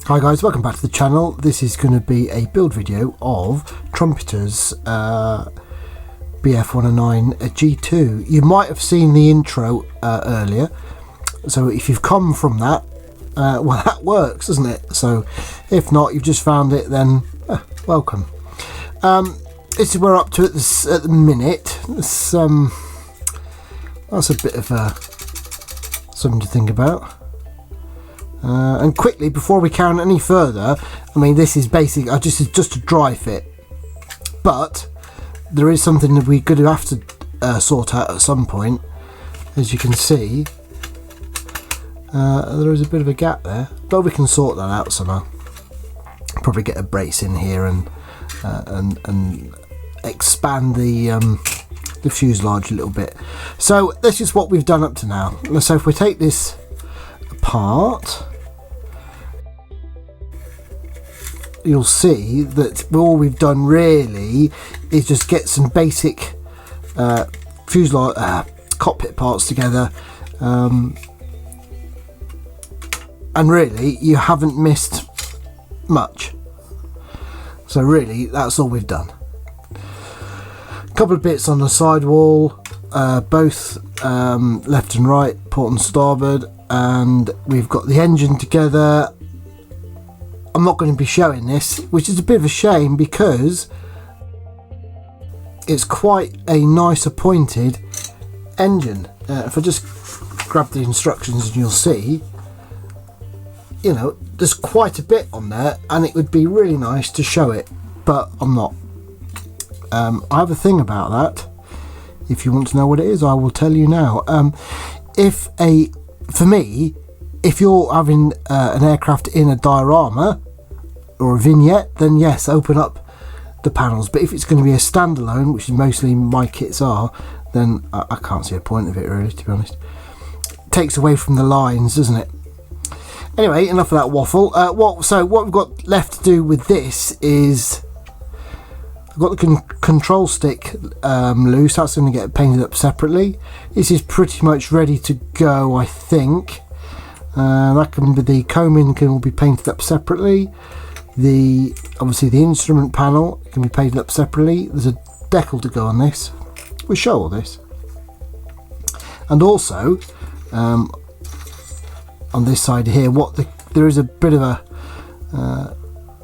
Hi guys, welcome back to the channel. This is going to be a build video of Trumpeter's Bf109 G2. You might have seen the intro earlier, so if you've come from that, well, that works, doesn't it? So if not, you've just found it, then welcome. This is where we're up to at the minute. That's a bit of something to think about. And quickly, before we carry on any further, I mean, this is basically just a dry fit, but there is something that we're going to have to sort out at some point. As you can see, there is a bit of a gap there, but we can sort that out somehow. Probably get a brace in here and expand the fuselage a little bit. So this is what we've done up to now. So if we take this apart, you'll see that all we've done really is just get some basic fuselage cockpit parts together, and really you haven't missed much. So really that's all we've done. A couple of bits on the sidewall, both left and right, port and starboard, and we've got the engine together. I'm not going to be showing this, which is a bit of a shame because it's quite a nice pointed engine. If I just grab the instructions, and you'll see, you know, there's quite a bit on there, and it would be really nice to show it, but I'm not. I have a thing about that. If you want to know what it is, I will tell you now. For me, if you're having an aircraft in a diorama or a vignette, then yes, open up the panels. But if it's going to be a standalone, which is mostly my kits are, then I can't see a point of it really, to be honest. It takes away from the lines, doesn't it? Anyway, enough of that waffle. So what we've got left to do with this is I've got the control stick loose. That's going to get painted up separately. This is pretty much ready to go, I think. That can be, the coaming can be painted up separately. Obviously the instrument panel can be painted up separately. There's a decal to go on this. We'll show all this. And also on this side here, there is a bit of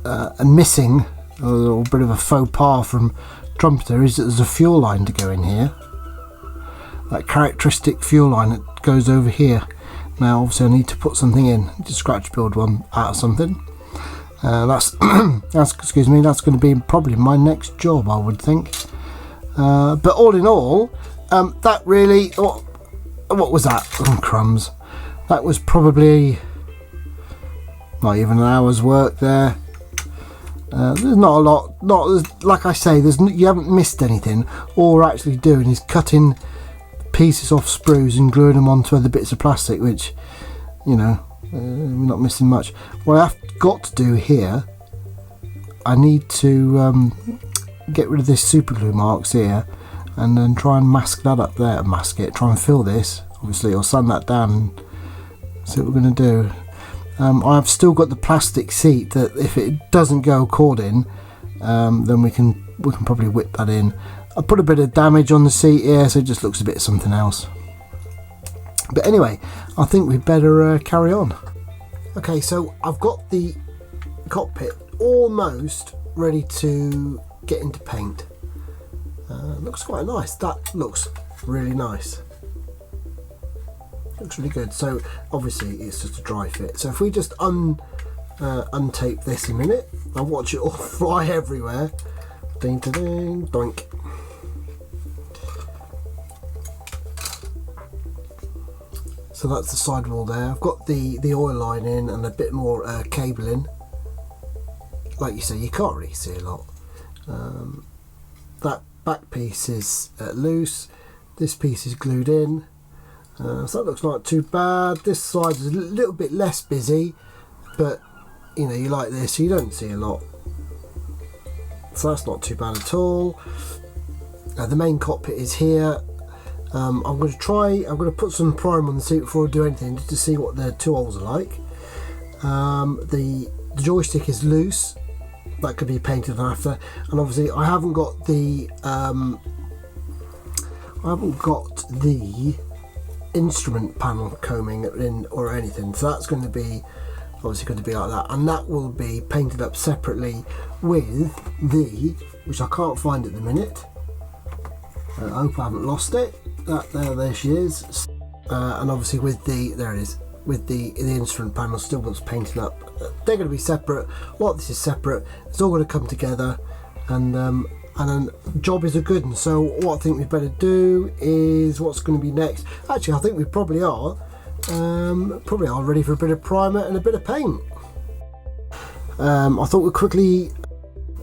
a missing, a little bit of a faux pas from Trumpeter, is that there's a fuel line to go in here. That characteristic fuel line that goes over here. Now obviously I need to put something in, to scratch build one out of something. That's excuse me, that's going to be probably my next job, I would think. But all in all, that really, what was that? Oh, crumbs. That was probably not even an hour's work there. There's not a lot. Like I say, you haven't missed anything. All we're actually doing is cutting pieces off sprues and gluing them onto other bits of plastic, which, you know, we're not missing much. What I've got to do here, I need to get rid of this super glue marks here, and then try and mask that up there. Try and fill this, obviously, or sand that down and see what we're going to do. I've still got the plastic seat that if it doesn't go according, then we can probably whip that in. I put a bit of damage on the seat here, so it just looks a bit something else. But anyway, I think we'd better carry on. Okay, so I've got the cockpit almost ready to get into paint. Looks quite nice. That looks really nice. Looks really good. So obviously it's just a dry fit. So if we just untape this a minute, I'll watch it all fly everywhere. Ding ding ding, doink. So that's the sidewall there. I've got the oil line in and a bit more cabling. Like you say, you can't really see a lot. That back piece is loose. This piece is glued in. So that looks not too bad. This side is a little bit less busy, but you know, you like this, so you don't see a lot. So that's not too bad at all. The main cockpit is here. I'm going to put some primer on the seat before I do anything, just to see what the two holes are like. The joystick is loose, that could be painted after, and obviously I haven't got the instrument panel combing in or anything, so that's going to be obviously going to be like that, and that will be painted up separately with the, which I can't find at the minute. I hope I haven't lost it. There she is. And obviously with the, there it is, with the instrument panel still wants painting up. They're going to be separate. This is separate. It's all going to come together, and then job is a good one. So what I think we better do is, what's going to be next? Actually, I think we probably are ready for a bit of primer and a bit of paint. I thought we'd quickly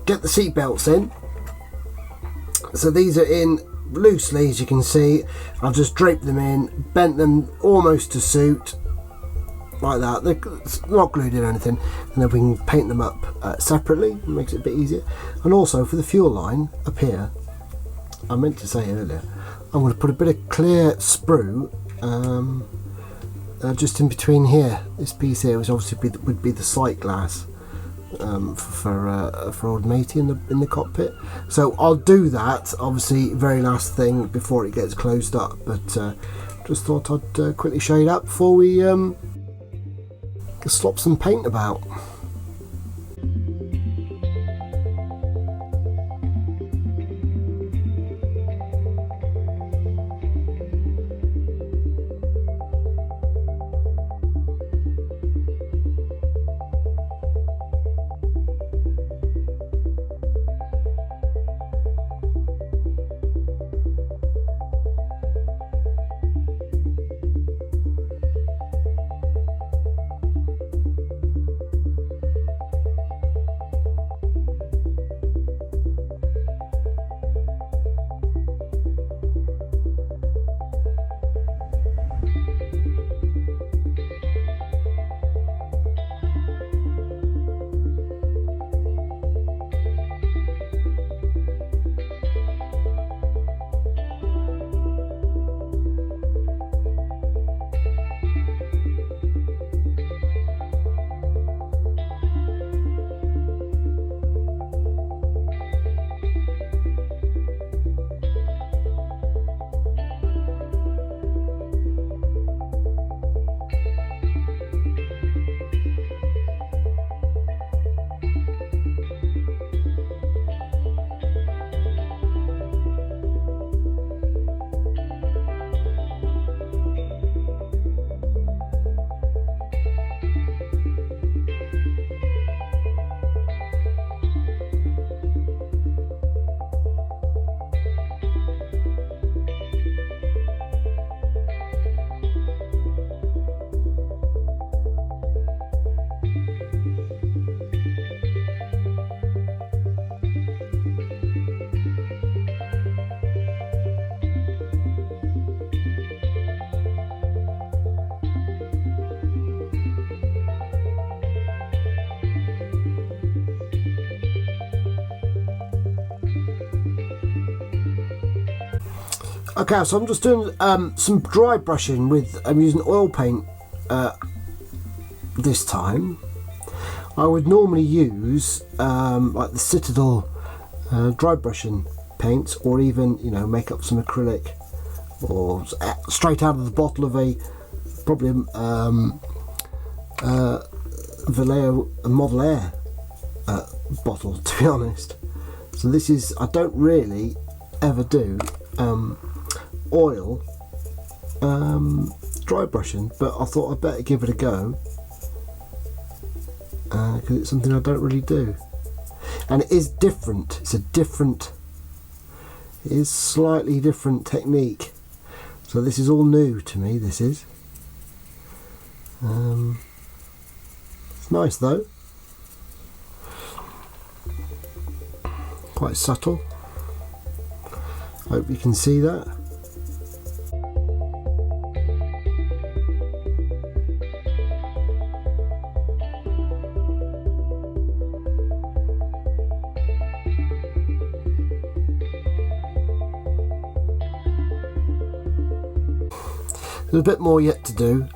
get the seat belts in. So these are in loosely, as you can see. I've just draped them in, bent them almost to suit, like that. They're not glued in or anything, and then we can paint them up separately. It makes it a bit easier. And also for the fuel line up here, I meant to say earlier, I'm going to put a bit of clear sprue just in between here. This piece here, which obviously would be the sight glass for old matey in the cockpit. So I'll do that obviously very last thing before it gets closed up, but just thought I'd quickly show you that before we slop some paint about. Okay, so I'm just doing some dry brushing with, I'm using oil paint this time. I would normally use like the Citadel dry brushing paints, or even, you know, make up some acrylic, or straight out of the bottle of a probably Vallejo Model Air bottle, to be honest. So this is, I don't really ever do oil dry brushing, but I thought I'd better give it a go because it's something I don't really do, and it is different. It is slightly different technique, so this is all new to me. This is it's nice though, quite subtle. Hope you can see that. There's a bit more yet to do.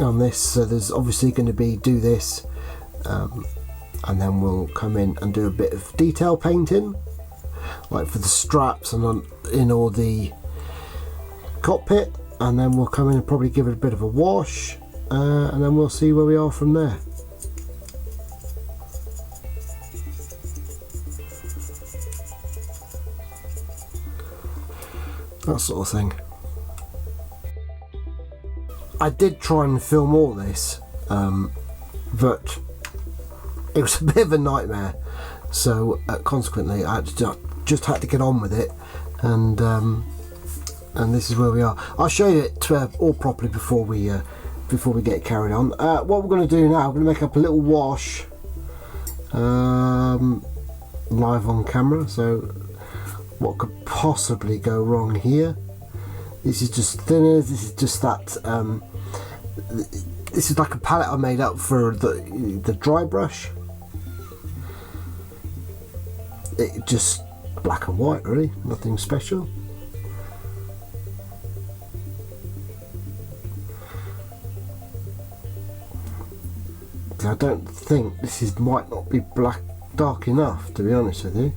on this. So there's obviously going to be do this, and then we'll come in and do a bit of detail painting, like for the straps and in all the cockpit, and then we'll come in and probably give it a bit of a wash, and then we'll see where we are from there. That sort of thing. I did try and film all this, but it was a bit of a nightmare, so consequently I just had to get on with it, and this is where we are. I'll show you it all properly before we get carried on. What we're going to do now, we're going to make up a little wash live on camera. So what could possibly go wrong here? This is just thinners. This is just that. This is like a palette I made up for the dry brush. It just black and white, really, nothing special. I don't think this might not be dark enough, to be honest with you.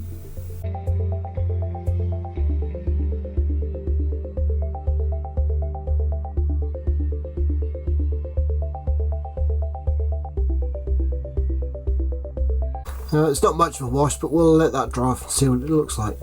It's not much of a wash, but we'll let that dry off and see what it looks like.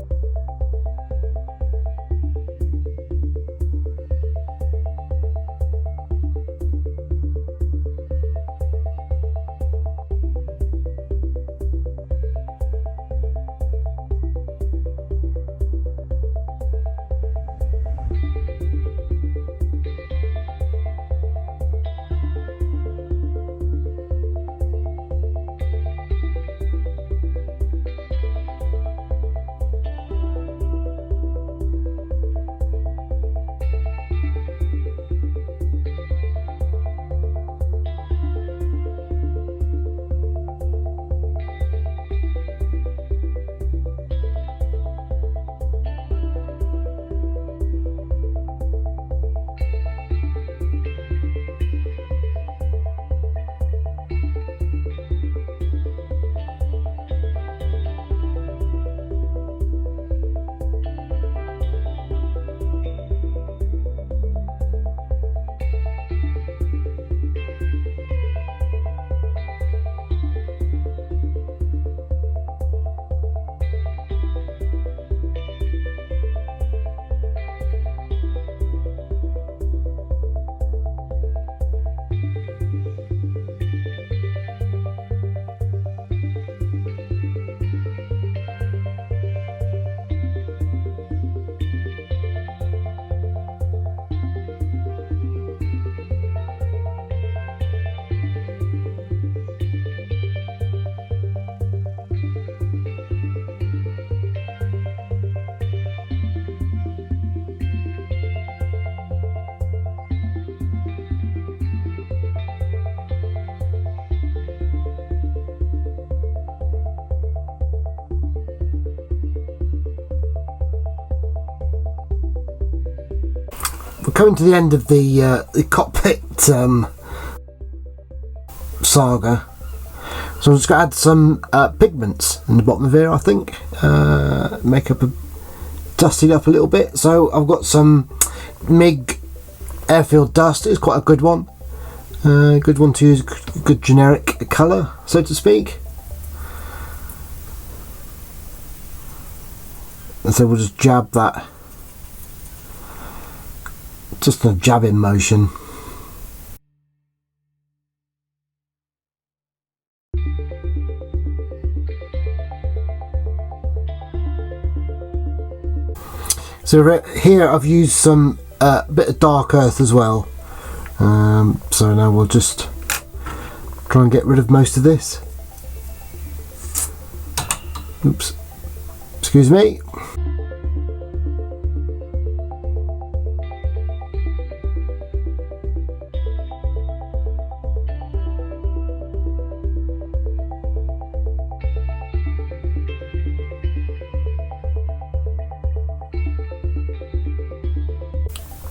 We're coming to the end of the cockpit saga, so I'm just going to add some pigments in the bottom of here, I think. Dust it up a little bit. So I've got some MIG airfield dust. It's quite a good one. Good one to use, good generic colour, so to speak. And so we'll just jab that. Just a jabbing motion. So here I've used some bit of dark earth as well. So now we'll just try and get rid of most of this. Oops. Excuse me.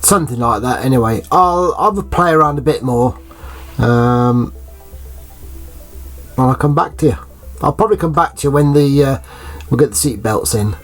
Something like that anyway. I'll play around a bit more And I'll come back to you. I'll probably come back to you when we'll get the seat belts in.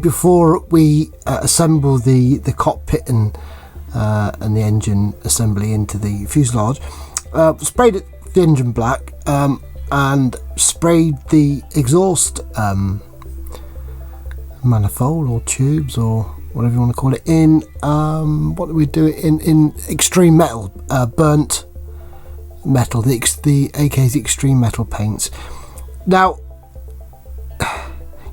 Before we assemble the cockpit and the engine assembly into the fuselage, sprayed the engine black and sprayed the exhaust manifold or tubes or whatever you want to call it in what do we do it in extreme metal, burnt metal, the AK's extreme metal paints. Now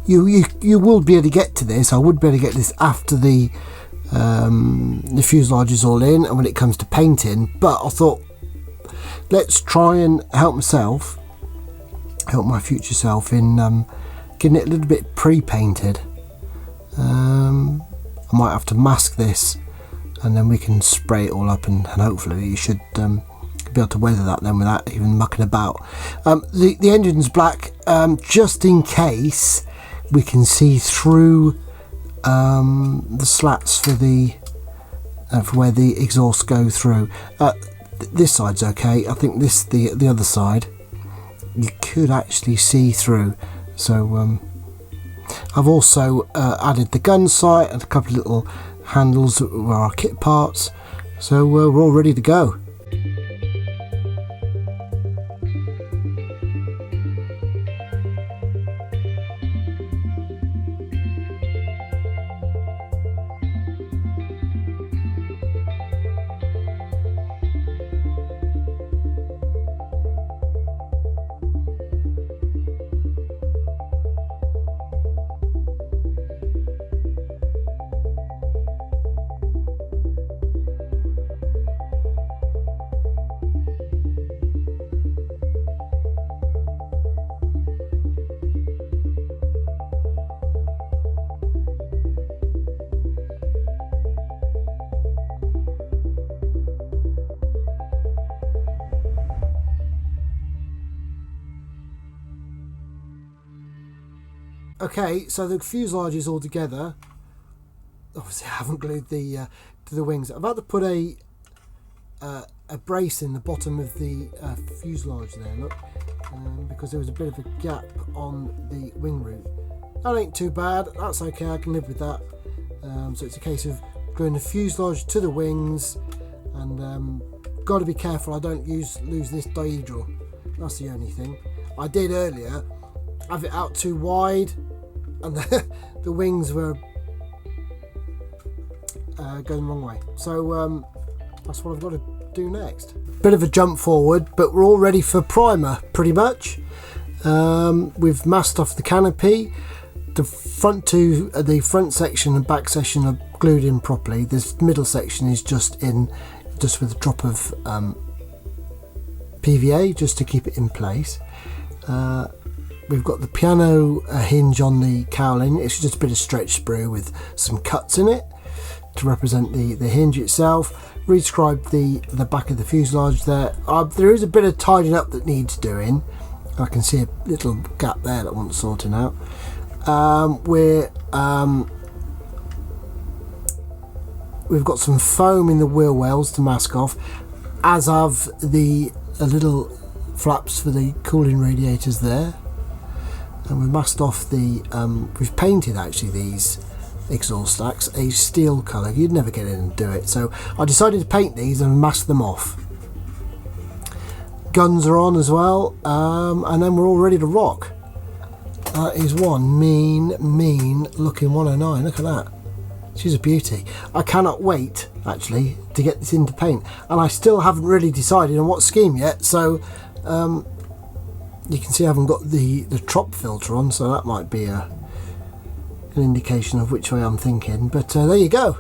you will be able to get to this. I would be able to get this after the fuselage is all in and when it comes to painting, but I thought let's try and help my future self in getting it a little bit pre-painted. I might have to mask this and then we can spray it all up and hopefully you should be able to weather that then without even mucking about. The engine's black just in case we can see through the slats for where the exhausts go through. This side's okay. I think the other side you could actually see through. So I've also added the gun sight and a couple of little handles that were our kit parts. So we're all ready to go. Okay, so the fuselage is all together. Obviously, I haven't glued the to the wings. I've had to put a brace in the bottom of the fuselage there. Look, because there was a bit of a gap on the wing root. That ain't too bad. That's okay. I can live with that. So it's a case of gluing the fuselage to the wings, and got to be careful I don't lose this dihedral. That's the only thing. I did earlier have it out too wide and the wings were going the wrong way, so that's what I've got to do next. Bit of a jump forward, but we're all ready for primer pretty much. We've masked off the canopy. The front section and back section are glued in properly. This middle section is just with a drop of PVA just to keep it in place. We've got the piano hinge on the cowling. It's just a bit of stretch sprue with some cuts in it to represent the hinge itself. Rescribed the back of the fuselage there. There is a bit of tidying up that needs doing. I can see a little gap there that wants sorting out. We've got some foam in the wheel wells to mask off, as have the little flaps for the cooling radiators there. And we've masked off we've painted actually these exhaust stacks a steel colour. You'd never get in and do it, so I decided to paint these and mask them off. Guns are on as well, and then we're all ready to rock. That is one mean looking 109. Look at that. She's a beauty. I cannot wait actually to get this into paint, and I still haven't really decided on what scheme yet, so you can see I haven't got the trop filter on, so that might be an indication of which way I'm thinking, but there you go.